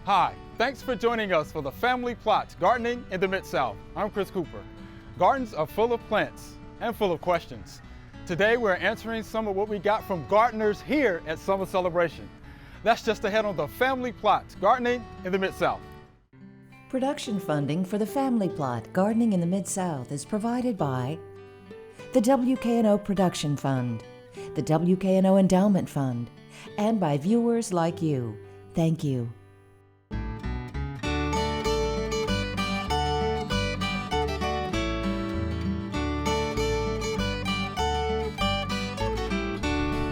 Hi, thanks for joining us for the Family Plots Gardening in the Mid-South. I'm Chris Cooper. Gardens are full of plants and full of questions. Today we're answering some of what we got from gardeners here at Summer Celebration. That's just ahead on the Family Plots Gardening in the Mid-South. Production funding for the Family Plot Gardening in the Mid-South is provided by the WKNO Production Fund, the WKNO Endowment Fund, and by viewers like you. Thank you.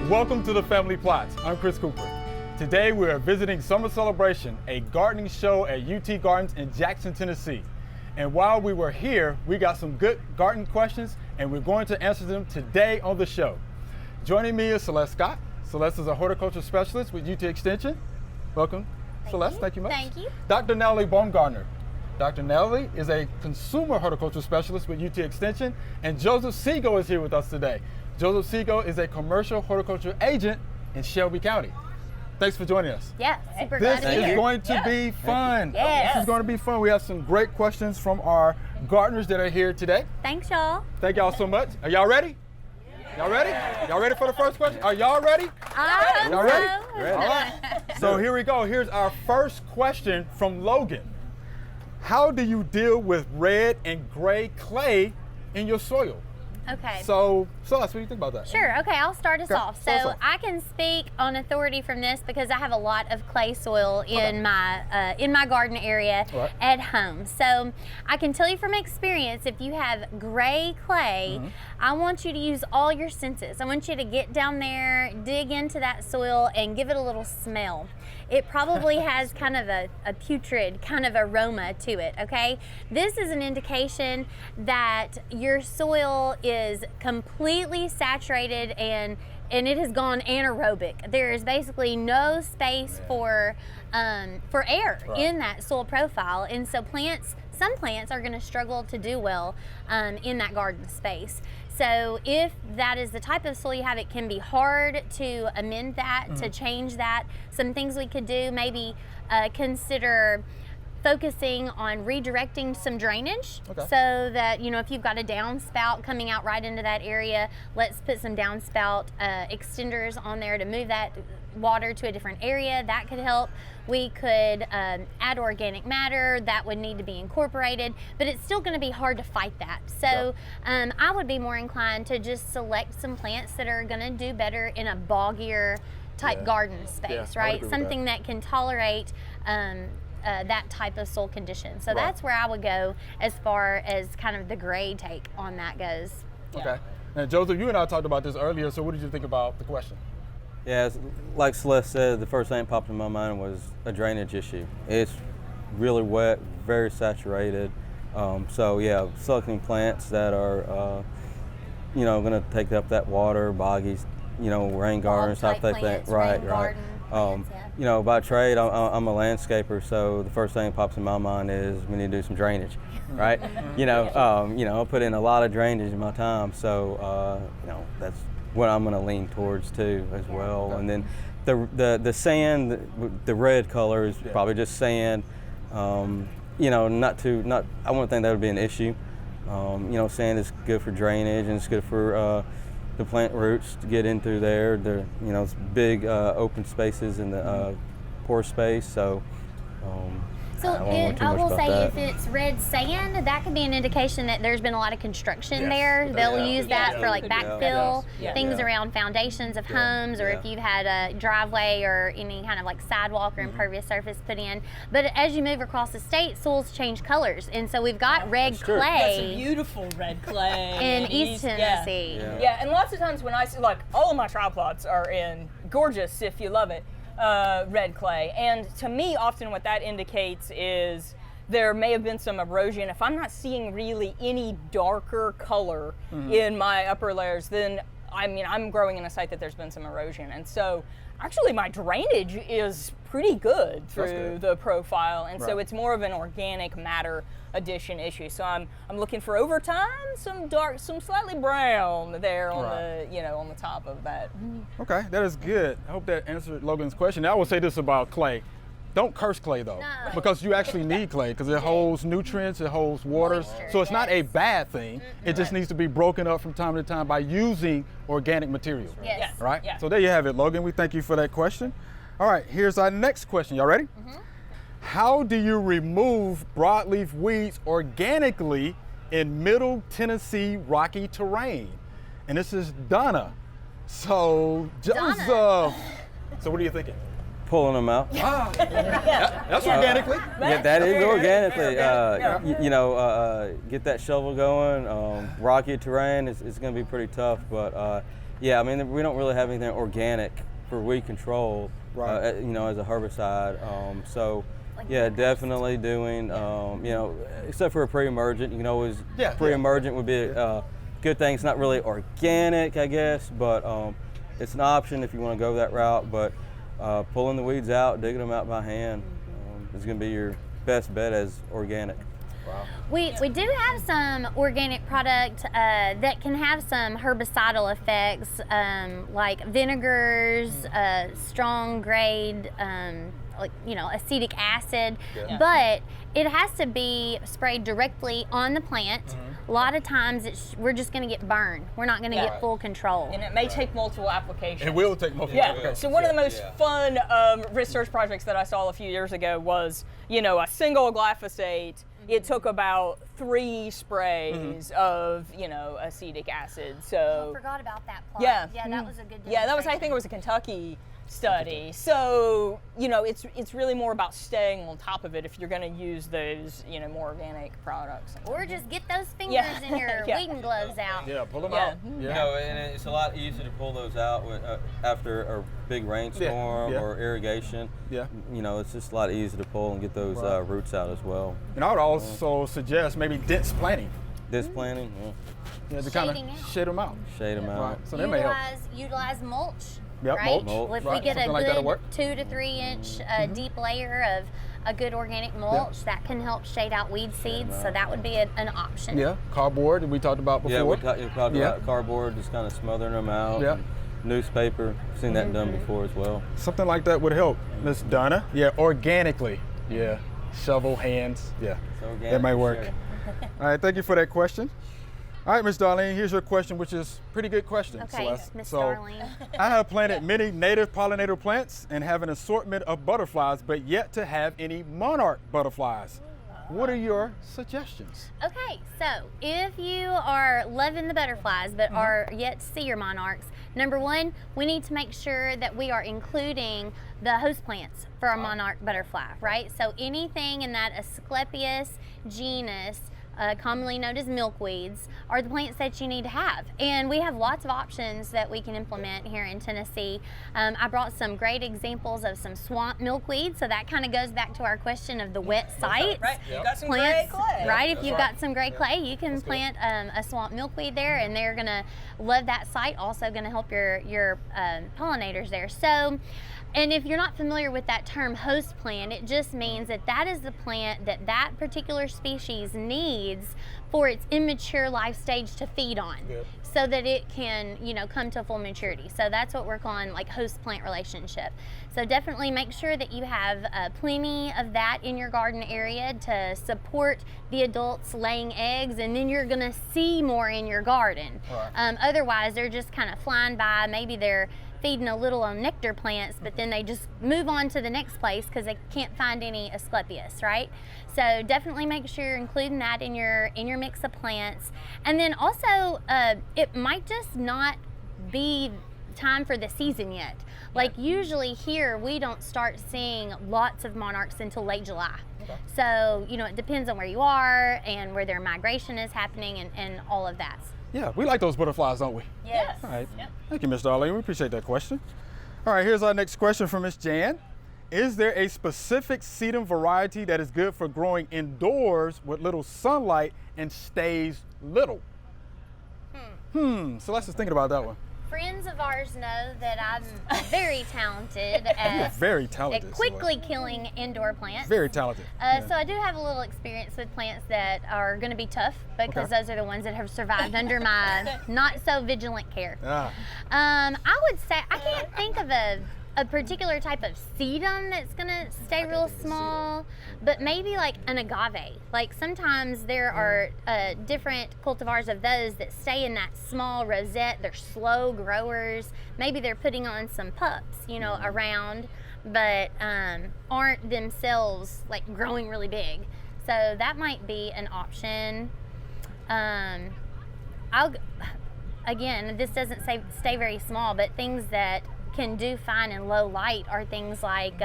Welcome to the Family Plots. I'm Chris Cooper. Today we are visiting Summer Celebration, a gardening show at UT Gardens in Jackson, Tennessee. And while we were here, we got some good garden questions and we're going to answer them today on the show. Joining me is Celeste Scott. Celeste is a horticulture specialist with UT Extension. Welcome, Celeste. Thank you much. Thank you. Dr. Natalie Baumgartner. Dr. Natalie is a consumer horticulture specialist with UT Extension, and Joseph Segal is here with us today. Joseph Segal is a commercial horticulture agent in Shelby County. Thanks for joining us. Yeah, super This glad to be here. is going to be fun. Yes. This is going to be fun. We have some great questions from our gardeners that are here today. Thanks, y'all. Thank y'all so much. Are y'all ready? Y'all ready? Y'all ready for the first question? Are y'all ready? Y'all ready? All right. So here we go. Here's our first question from Logan. How do you deal with red and gray clay in your soil? Okay. So, Celeste, what do you think about that? Sure. Okay, I'll start us Okay, off. start us So off. I can speak on authority from this because I have a lot of clay soil in my garden area Right. at home. So I can tell you from experience, if you have gray clay, I want you to use all your senses. I want you to get down there, dig into that soil, and give it a little smell. It probably has kind of a putrid kind of aroma to it, okay? This is an indication that your soil is completely saturated and it has gone anaerobic. There is basically no space for air in that soil profile, and so some plants are going to struggle to do well in that garden space. So if that is the type of soil you have, it can be hard to amend that, to change that. Some things we could do, maybe consider focusing on redirecting some drainage so that, you know, if you've got a downspout coming out right into that area, let's put some downspout extenders on there to move that water to a different area. That could help. We could add organic matter. That would need to be incorporated, but it's still going to be hard to fight that. So I would be more inclined to just select some plants that are going to do better in a boggier type garden space, right? Something that can tolerate that type of soil condition. So that's where I would go as far as kind of the gray take on that goes. Okay. Now, Joseph, you and I talked about this earlier, so what did you think about the question? Yeah, like Celeste said, the first thing that popped in my mind was a drainage issue. It's really wet, very saturated. So yeah, selecting plants that are, you know, going to take up that water, boggies, you know, rain gardens, type of thing. Right. You know, by trade, I'm a landscaper, so the first thing that pops in my mind is we need to do some drainage, right? You know, I put in a lot of drainage in my time, so you know, that's what I'm going to lean towards too as well. And then the sand, the red color is probably just sand. You know, I wouldn't think that would be an issue. You know, sand is good for drainage and it's good for the plant roots to get in through there. You know, it's big open spaces in the pore space. So I will say if it's red sand, that could be an indication that there's been a lot of construction there. They'll use that for like backfill, things around foundations of homes, or if you've had a driveway or any kind of like sidewalk or impervious surface put in. But as you move across the state, soils change colors, and so we've got red clay. That's a beautiful red clay in East Tennessee. Yeah, and lots of times when I see, like, all of my triplots are in gorgeous, if you love it, red clay. And to me, often what that indicates is there may have been some erosion. If I'm not seeing really any darker color in my upper layers, then I'm growing in a site that there's been some erosion. And so actually my drainage is pretty good through the profile. And so it's more of an organic matter addition issue. So I'm looking for over time some dark, some slightly brown there on the on the top of that. Okay, that is good. I hope that answered Logan's question. Now, I will say this about clay. don't curse clay though, No. because you actually need clay because it holds nutrients, it holds water. Moisture, So it's not a yes. bad thing. It just needs to be broken up from time to time by using organic material. Yes. Right? Yeah. So there you have it, Logan. We thank you for that question. All right, here's our next question. Y'all ready? How do you remove broadleaf weeds organically in Middle Tennessee rocky terrain? And this is Donna. So, Joseph. So what are you thinking? Pulling them out. That's organically. Yeah, that is organically. Yeah. Get that shovel going. Rocky terrain is going to be pretty tough, but yeah, I mean, we don't really have anything organic for weed control, Right. as a herbicide. So, yeah, definitely doing, except for a pre-emergent, you can always, Yeah, pre-emergent would be a good thing. It's not really organic, I guess, but it's an option if you want to go that route. But pulling the weeds out, digging them out by hand is going to be your best bet as organic. We do have some organic product that can have some herbicidal effects, like vinegars, strong grade, acetic acid, but it has to be sprayed directly on the plant. A lot of times we're just going to get burned. We're not going to get full control. And it may take multiple applications. It will take multiple. Yeah. So one of the most fun research projects that I saw a few years ago was, a single glyphosate. It took about 3 sprays of, acetic acid. So I forgot about that plot. Yeah. That was a good yeah, that was, I think it was a Kentucky study. So, it's really more about staying on top of it if you're going to use those, more organic products. Or just get those fingers in your Yeah. weeding gloves out. Yeah, pull them Yeah. out. And it's a lot easier to pull those out after a big rainstorm Yeah. or irrigation. Yeah. It's just a lot easier to pull and get those roots out as well. And I would also suggest maybe dense planting. This planting, Yeah, to kind Shading out. of shade them out. shade them out. Right. So that may help. Utilize mulch. Yep, right? mulch. If Right, we get a something like that'll good work. 2 to 3 inch deep layer of a good organic mulch, that can help shade out weed seeds. So that would be an option. Yeah, cardboard that we talked about before. Yeah, we talked Yeah. about cardboard, just kind of smothering them out. Yeah. and Newspaper, seen that done before as well. Something like that would help, Miss Donna. Yeah, organically. Yeah, shovel, hands. Yeah, So organic that may for work. sure. All right, thank you for that question. All right, Miss Darlene, here's your question, which is a pretty good question, Okay, Celeste. Miss So, Darlene. I have planted many native pollinator plants and have an assortment of butterflies, but yet to have any monarch butterflies. What are your suggestions? Okay, so if you are loving the butterflies but are yet to see your monarchs, number one, we need to make sure that we are including the host plants for our monarch butterfly, right? So anything in that Asclepias genus, commonly known as milkweeds, are the plants that you need to have. And we have lots of options that we can implement here in Tennessee. I brought some great examples of some swamp milkweed, so that kind of goes back to our question of the wet sites. Right, you got some Plants, gray clay. right? If you've got some gray clay, you can plant a swamp milkweed there, and they're gonna love that site. Also gonna help your pollinators there. So, and if you're not familiar with that term host plant, it just means that that is the plant that that particular species needs for its immature life stage to feed on, so that it can, come to full maturity. So that's what we're calling like host plant relationship. So definitely make sure that you have plenty of that in your garden area to support the adults laying eggs, and then you're gonna see more in your garden. Otherwise, they're just kind of flying by. Maybe they're feeding a little on nectar plants, but then they just move on to the next place because they can't find any Asclepias, right? So definitely make sure you're including that in your mix of plants. And then also, it might just not be time for the season yet. Like usually here, we don't start seeing lots of monarchs until late July. So, it depends on where you are and where their migration is happening and all of that. Yeah, we like those butterflies, don't we? Yes. All right. Thank you, Ms. Darlene. We appreciate that question. All right, here's our next question from Ms. Jan. Is there a specific sedum variety that is good for growing indoors with little sunlight and stays little? So let's just thinking about that one. Friends of ours know that I'm very talented at Very talented. quickly killing indoor plants. Very talented. So I do have a little experience with plants that are going to be tough because those are the ones that have survived under my not so vigilant care. Ah. I would say I can't think of a particular type of sedum that's gonna stay real small, but maybe like an agave. Like sometimes there are different cultivars of those that stay in that small rosette. They're slow growers. Maybe they're putting on some pups, you know, around, but aren't themselves like growing really big. So that might be an option. Again, this doesn't say stay very small, but things that can do fine in low light are things like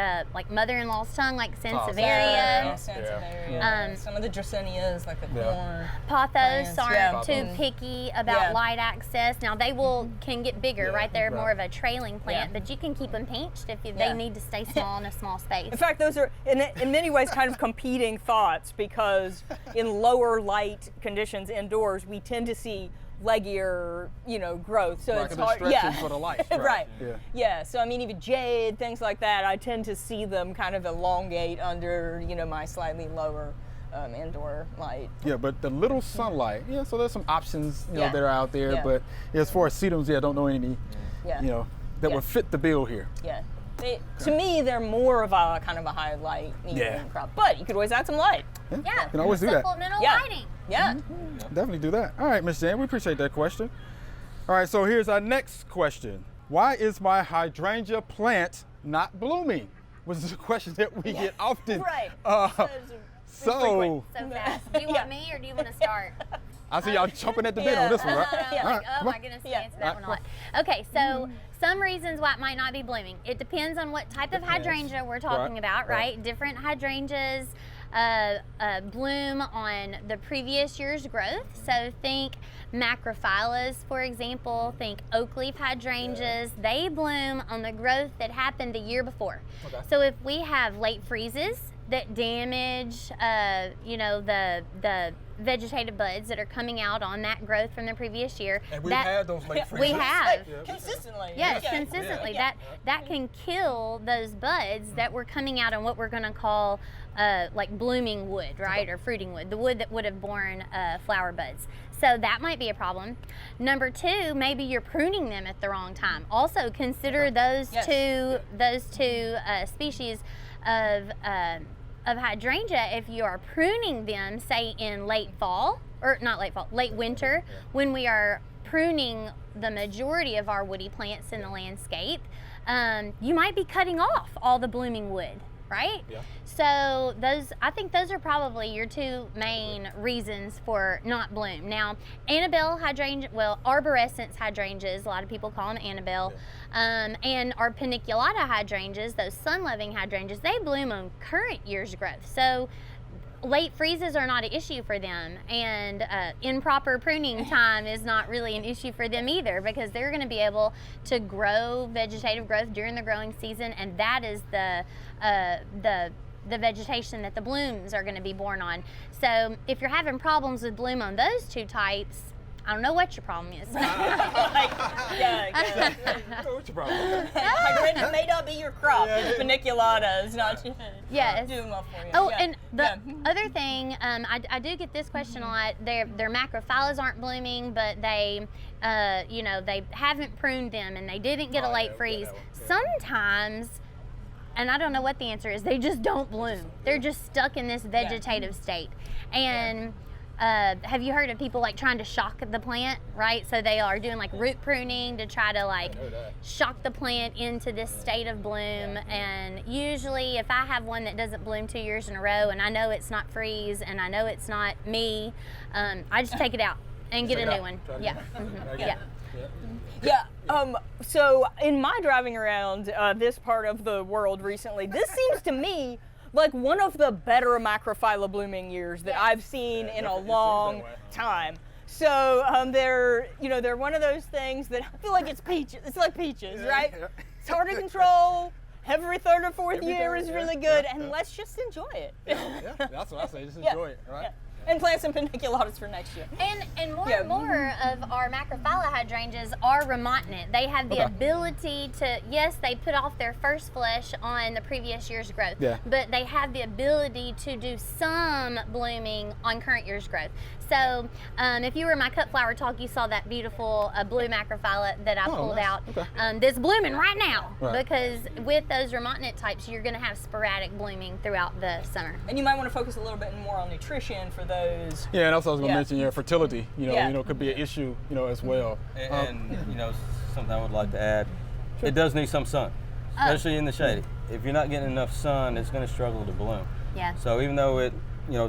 mother-in-law's tongue, like Sansevieria. Sansevieria. Some of the Dracaenias, like the corn. Pothos plants. aren't too picky about light access. Now they can get bigger, right? They're more of a trailing plant, but you can keep them pinched if they need to stay small in a small space. In fact, those are in many ways kind of competing thoughts, because in lower light conditions indoors, we tend to see leggier, you know, growth. So it's hard. For the light. Right. Yeah. So I mean, even jade, things like that, I tend to see them kind of elongate under, you know, my slightly lower indoor light. Yeah, but the little sunlight. Yeah. So there's some options, you know, that are out there. But as far as sedums, I don't know any, you know, that would fit the bill here. Yeah. To me, they're more of a kind of a highlight medium crop, but you could always add some light. Yeah, you can always do that. Supplemental lighting. Yeah. Definitely do that. All right, Ms. Jan, we appreciate that question. All right, so here's our next question. Why is my hydrangea plant not blooming? Which is a question that we get often. Right. So fast. Do you want me or do you want to start? I see y'all jumping at the bit on this one, right? Oh my goodness, you answered that one a lot. Okay, so some reasons why it might not be blooming. It depends on what type of hydrangea we're talking about, right? Different hydrangeas bloom on the previous year's growth. So think macrophyllus, for example. Think oak leaf hydrangeas. They bloom on the growth that happened the year before. So if we have late freezes that damage, you know, the vegetative buds that are coming out on that growth from the previous year. And we've had those late freezes. We have. Consistently. Yes, consistently. That can kill those buds that were coming out on what we're going to call like blooming wood, right, or fruiting wood, the wood that would have borne flower buds. So that might be a problem. Number two, maybe you're pruning them at the wrong time. Also consider those two species of hydrangea. If you are pruning them, say in late winter, when we are pruning the majority of our woody plants in the landscape, you might be cutting off all the blooming wood, right? Yeah. So I think those are probably your two main reasons for not bloom. Now, Annabelle hydrangea, arborescens hydrangeas, a lot of people call them Annabelle, and our paniculata hydrangeas, those sun-loving hydrangeas, they bloom on current year's growth. So late freezes are not an issue for them, and improper pruning time is not really an issue for them either, because they're going to be able to grow vegetative growth during the growing season, and that is the vegetation that the blooms are going to be born on. So if you're having problems with bloom on those two types, I don't know what your problem is. What's your problem? Hydrangea may not be your crop. Paniculata is not doing well for you. Oh, and the other thing, I do get this question a lot. Their macrophyllus aren't blooming, but they, you know, they haven't pruned them and they didn't get a late freeze. Sometimes, and I don't know what the answer is, they just don't bloom. They're just stuck in this vegetative state. And have you heard of people like trying to shock the plant, right? So they are doing like root pruning to try to like shock the plant into this state of bloom. And usually if I have one that doesn't bloom 2 years in a row and I know it's not freeze and I know it's not me, I just take it out and get a new one. So in my driving around this part of the world recently, this seems to me like one of the better macrophylla blooming years that I've seen in a long time. So they're one of those things that I feel like it's peaches. It's like peaches, right? It's hard to control. Every third or fourth year is really good, and let's just enjoy it. That's what I say. Just enjoy it, right? And plant some paniculata for next year. And more Yeah. and more of our macrophylla hydrangeas are remontant. They have the Okay. ability to, yes, they put off their first flush on the previous year's growth, Yeah. but they have the ability to do some blooming on current year's growth. So if you were in my cut flower talk, you saw that beautiful blue macrophylla that I Oh, pulled nice. out Okay. that's blooming right now. Right. Because with those remontant types, you're going to have sporadic blooming throughout the summer. And you might want to focus a little bit more on nutrition for those. Yeah, and also I was going to Yeah. mention, fertility, Yeah. could be an issue, as well. And something I would like to add, it does need some sun, especially in the shade. If you're not getting enough sun, it's going to struggle to bloom. Yeah. So even though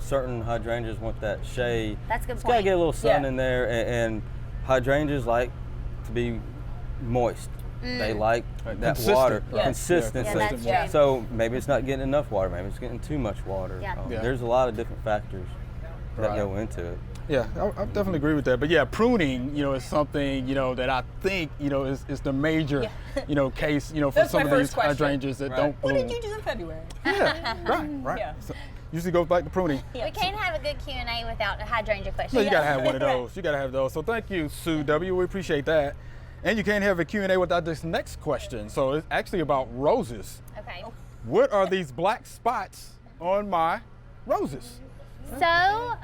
certain hydrangeas want that shade, That's a good it's got to point. get a little sun Yeah. in there, and hydrangeas like to be moist. They like that Consistent, water, right. consistency. Yeah, that's Yeah. true. So maybe it's not getting enough water, maybe it's getting too much water. Yeah. Yeah. There's a lot of different factors that Right. go into it. Yeah, I definitely agree with that. But yeah, pruning, is something, that I think, is the major, case, for That's some my of first these question. hydrangeas that Right. don't What bloom. did you do in February? Yeah, right. Yeah. So, usually goes back to pruning. We can't have a good Q&A without a hydrangea question. No, you gotta have one of those. You gotta have those. So thank you, Sue W. We appreciate that. And you can't have a Q&A without this next question. So it's actually about roses. Okay. What are these black spots on my roses? So,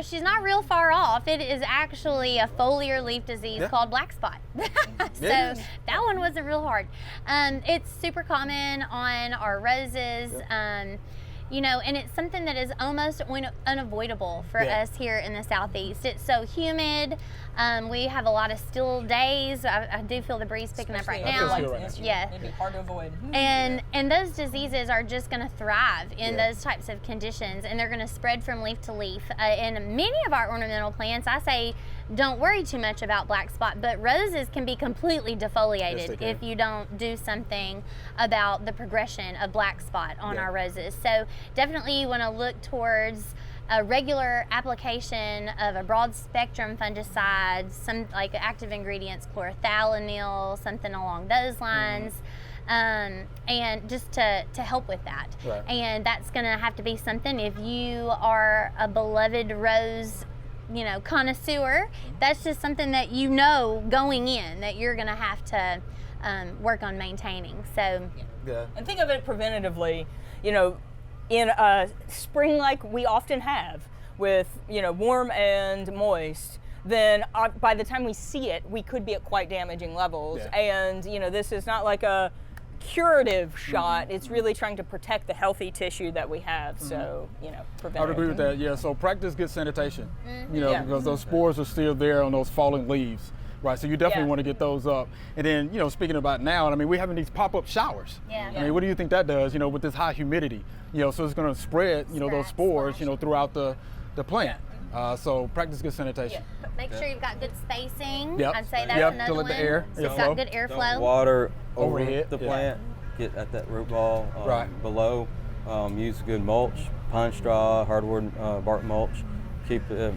she's not real far off. It is actually a foliar leaf disease Yeah. called black spot. So Yeah. that one wasn't real hard. It's super common on our roses. And it's something that is almost unavoidable for Yeah. us here in the Southeast. It's so humid. We have a lot of still days. I do feel the breeze picking up right Especially feels now. good right now. this year. Yeah. It'd be hard to avoid. And those diseases are just going to thrive in Yeah. those types of conditions, and they're going to spread from leaf to leaf. And many of our ornamental plants, I say, don't worry too much about black spot, but roses can be completely defoliated Yes, they can. if you don't do something about the progression of black spot on Yeah. our roses. So definitely you want to look towards a regular application of a broad spectrum fungicide, some like active ingredients, chlorothalonil, something along those lines. And just to help with that. Right. And that's going to have to be something, if you are a beloved rose connoisseur, that's just something that going in that you're going to have to work on maintaining. So Yeah. And think of it preventatively, in a spring like we often have with, warm and moist, then by the time we see it, we could be at quite damaging levels. Yeah. And, this is not like a curative shot. It's really trying to protect the healthy tissue that we have. So, I prevent would it. agree with that. Yeah. So practice good sanitation. Yeah. Because those spores are still there on those fallen leaves. Right, so you definitely Yeah. want to get those up. And then, speaking about now, we're having these pop-up showers. Yeah. I mean, what do you think that does, with this high humidity? So it's going to spread, those Spread, spores, splash. throughout the plant. So practice good sanitation. make sure you've got good spacing. Yep. I'd say that's Yep, another to let one. the air So it's flow. got good Don't airflow. water Overhead, over the yeah. plant. Get at that root ball Right. below. Use good mulch, pine straw, hardwood bark mulch. Keep it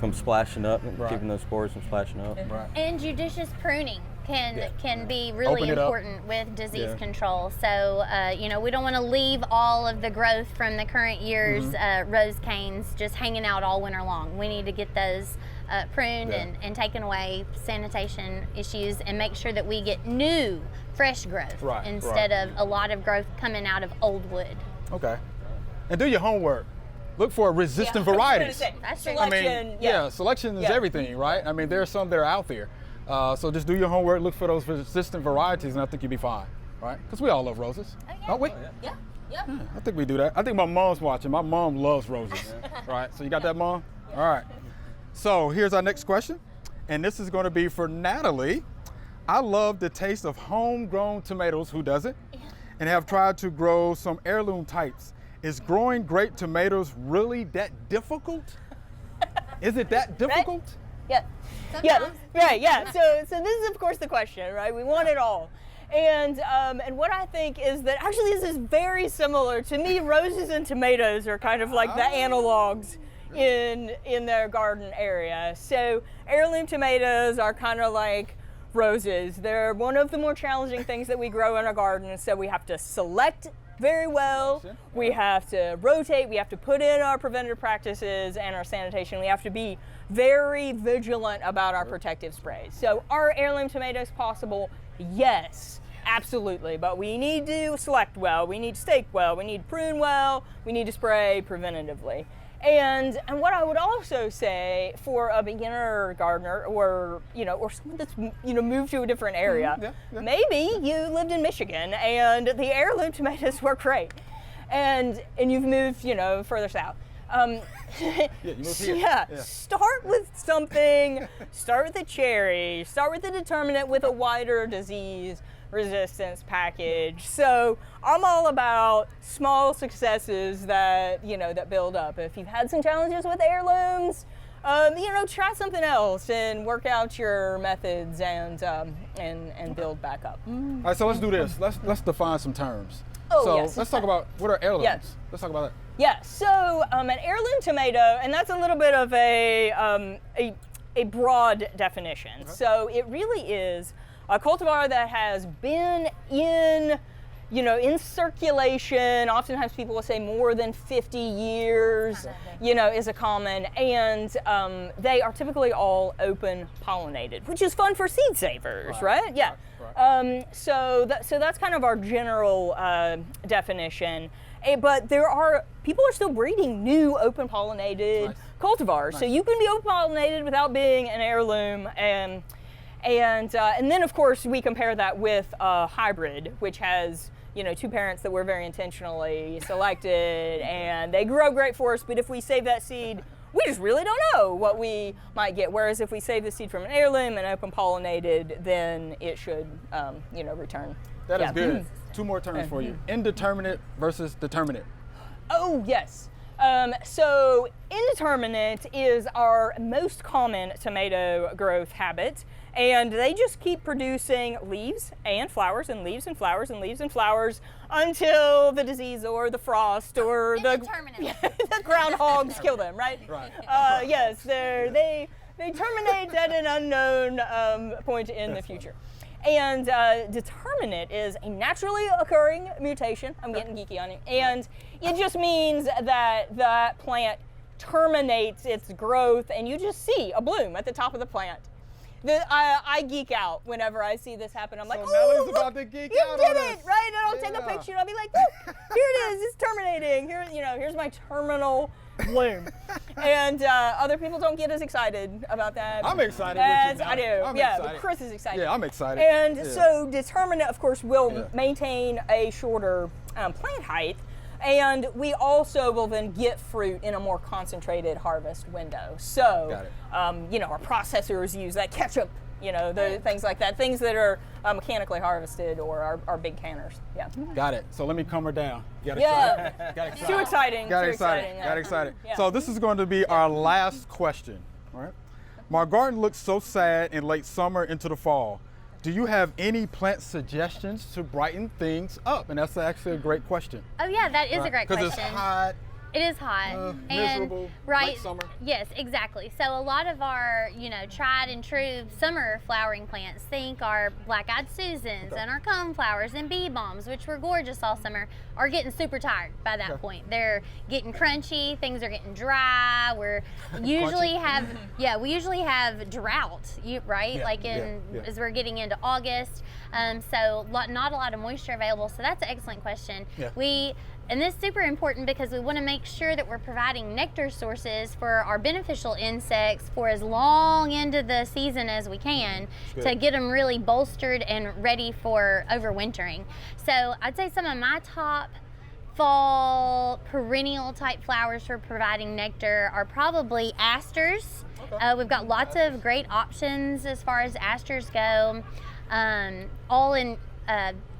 from splashing up, and Right. keeping those spores from splashing up. Right. And judicious pruning Yeah. can be really Open it up. important with disease Yeah. control. So, we don't want to leave all of the growth from the current year's Mm-hmm. rose canes just hanging out all winter long. We need to get those pruned Yeah. and taken away, sanitation issues, and make sure that we get new, fresh growth Right, instead right. of a lot of growth coming out of old wood. Okay. And do your homework. Look for resistant Yeah, I was gonna varieties. say, That's true. selection, Selection is Yeah. everything, right? There are some that are out there. So just do your homework, look for those resistant varieties, and I think you'll be fine, right? Because we all love roses, don't we? Yeah. Yeah. I think we do that. I think my mom's watching. My mom loves roses, right? So you got that, Mom? All right. So here's our next question, and this is going to be for Natalie. I love the taste of homegrown tomatoes. Who doesn't? And have tried to grow some heirloom types. Is growing great tomatoes really that difficult? Is it that difficult? Yeah. Yeah. Right. Yeah. So this is of course the question, right? We want it all. And what I think is that actually this is very similar to me. Roses and tomatoes are kind of like the analogs in their garden area. So heirloom tomatoes are kind of like roses. They're one of the more challenging things that we grow in our garden. So we have to select very well. We have to rotate. We have to put in our preventative practices and our sanitation. We have to be very vigilant about our protective sprays. So are heirloom tomatoes possible? Yes, absolutely. But we need to select well. We need to stake well. We need to prune well. We need to spray preventatively. And what I would also say for a beginner gardener, or someone that's moved to a different area, maybe you lived in Michigan and the heirloom tomatoes were great, and you've moved further south. You moved here. Start with something. Start with a cherry. Start with a determinate with a wider disease resistance package. So I'm all about small successes that that build up. If you've had some challenges with heirlooms, try something else and work out your methods and build back up. All right, so let's do this. Let's define some terms. Oh, so yes. let's talk about what are heirlooms. Yes. Let's talk about that. Yeah, so an heirloom tomato, and that's a little bit of a broad definition. Okay. So it really is a cultivar that has been in circulation. Oftentimes people will say more than 50 years, is a common, and they are typically all open pollinated, which is fun for seed savers, right? Yeah. Right. So that's kind of our general definition. But people are still breeding new open pollinated cultivars. Nice. So you can be open pollinated without being an heirloom, and then of course we compare that with a hybrid, which has two parents that were very intentionally selected, and they grow great for us. But if we save that seed, we just really don't know what we might get. Whereas if we save the seed from an heirloom and open pollinated, then it should return. That is good. Two more terms for you. Indeterminate versus determinate. Oh, yes. So indeterminate is our most common tomato growth habit, and they just keep producing leaves and flowers and leaves and flowers and leaves and flowers until the disease or the frost or the groundhogs kill them, right? Right. Yes, they terminate at an unknown point in the future. And determinate is a naturally occurring mutation. I'm getting geeky on it. And it just means that the plant terminates its growth and you just see a bloom at the top of the plant. I geek out whenever I see this happen. I'm like, So Nellie's look, about to geek you out did on it, us. right? And I'll take a picture and I'll be like, look, here it is, it's terminating. Here's my terminal bloom. And other people don't get as excited about that. I'm excited as with you, I do. Nellie. I'm yeah, excited. but Chris is excited. Yeah, I'm excited. And Yeah. so determinate, of course, will Yeah. maintain a shorter plant height. And we also will then get fruit in a more concentrated harvest window. So, Got it. our processors use that ketchup, the things like that, things that are mechanically harvested or are big canners. Yeah. Got it. So let me calm her down. Got Yeah. excited. Got excited. Too exciting. Got too excited. exciting. Got excited. Yeah. So this is going to be our last question. All right. My garden looks so sad in late summer into the fall. Do you have any plant suggestions to brighten things up? And that's actually a great question. Oh yeah, that is a great question. Because it's hot. It is hot and miserable, right. late summer. Yes, exactly. So a lot of our, tried and true summer flowering plants, think our black-eyed Susans and our coneflowers and bee balms, which were gorgeous all summer, are getting super tired by that point. They're getting crunchy. Things are getting dry. We usually have drought, right? Yeah, Like as we're getting into August. So not a lot of moisture available. So that's an excellent question. Yeah. And this is super important because we want to make sure that we're providing nectar sources for our beneficial insects for as long into the season as we can to get them really bolstered and ready for overwintering. So I'd say some of my top fall perennial type flowers for providing nectar are probably asters. We've got lots of great options as far as asters go, all in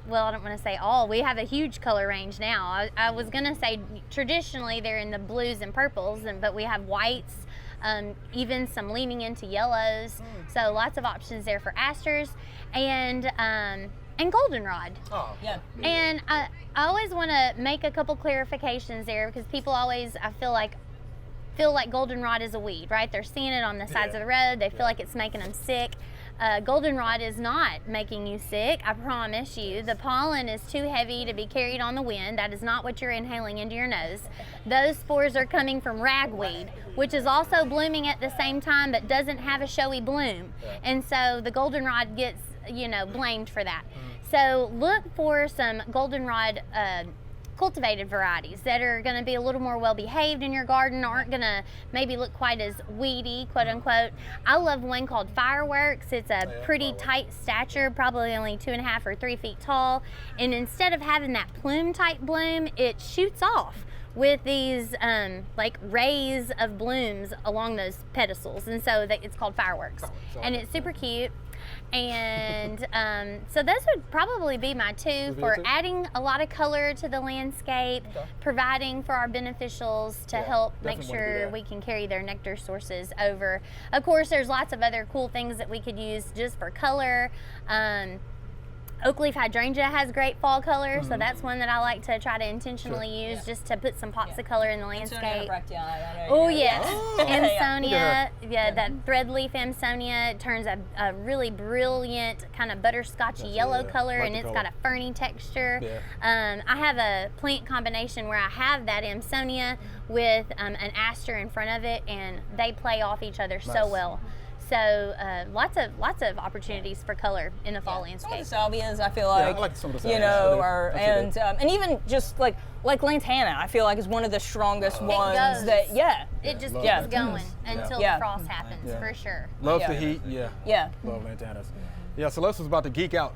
well, I don't want to say all. We have a huge color range now. I was going to say traditionally they're in the blues and purples, but we have whites, even some leaning into yellows. So lots of options there for asters and goldenrod. Oh, Yeah. And I always want to make a couple clarifications there because people always, I feel like goldenrod is a weed, right? They're seeing it on the sides of the road. They feel like it's making them sick. goldenrod is not making you sick, I promise you. The pollen is too heavy to be carried on the wind. That is not what you're inhaling into your nose. Those spores are coming from ragweed, which is also blooming at the same time but doesn't have a showy bloom. And so the goldenrod gets, blamed for that. So look for some goldenrod cultivated varieties that are going to be a little more well behaved in your garden, aren't going to maybe look quite as weedy, quote unquote. I love one called Fireworks. It's a pretty tight stature, probably only 2.5 or 3 feet tall. And instead of having that plume type bloom, it shoots off with these like rays of blooms along those pedicels. And so it's called Fireworks. And it's super cute. And so those would probably be my two for adding a lot of color to the landscape, providing for our beneficials to help make sure we can carry their nectar sources over. Of course, there's lots of other cool things that we could use just for color. Oak leaf hydrangea has great fall color, so that's one that I like to try to intentionally use just to put some pops of color in the landscape. Oh yes, Amsonia, that thread leaf Amsonia turns a really brilliant kind of butterscotchy yellow color, and it's got a ferny texture. I have a plant combination where I have that Amsonia with an aster in front of it, and they play off each other so well. So lots of opportunities for color in the fall landscape. Salvias, I feel like, I like some of the salvias. and even just like lantana, I feel like is one of the strongest ones. It just keeps going until the frost happens, for sure. Loves the heat, love lantanas. Yeah, Celeste was about to geek out.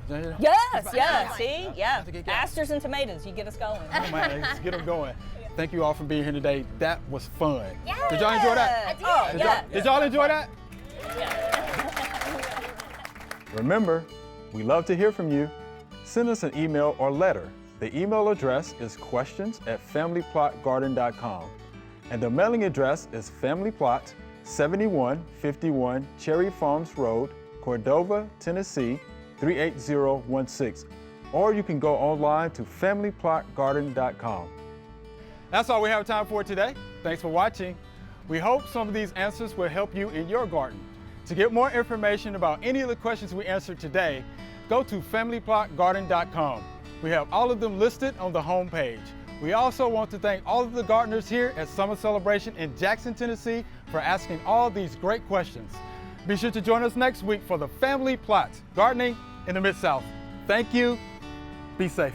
Asters and tomatoes, you get us going. Oh man, let's get them going. Thank you all for being here today. That was fun. Yeah. Did y'all enjoy that? I did. Did y'all enjoy that? Remember, we love to hear from you. Send us an email or letter. The email address is questions@familyplotgarden.com. And the mailing address is Family Plot, 7151 Cherry Farms Road, Cordova, Tennessee, 38016. Or you can go online to familyplotgarden.com. That's all we have time for today. Thanks for watching. We hope some of these answers will help you in your garden. To get more information about any of the questions we answered today, go to familyplotgarden.com. We have all of them listed on the home page. We also want to thank all of the gardeners here at Summer Celebration in Jackson, Tennessee for asking all these great questions. Be sure to join us next week for the Family Plot, Gardening in the Mid-South. Thank you. Be safe.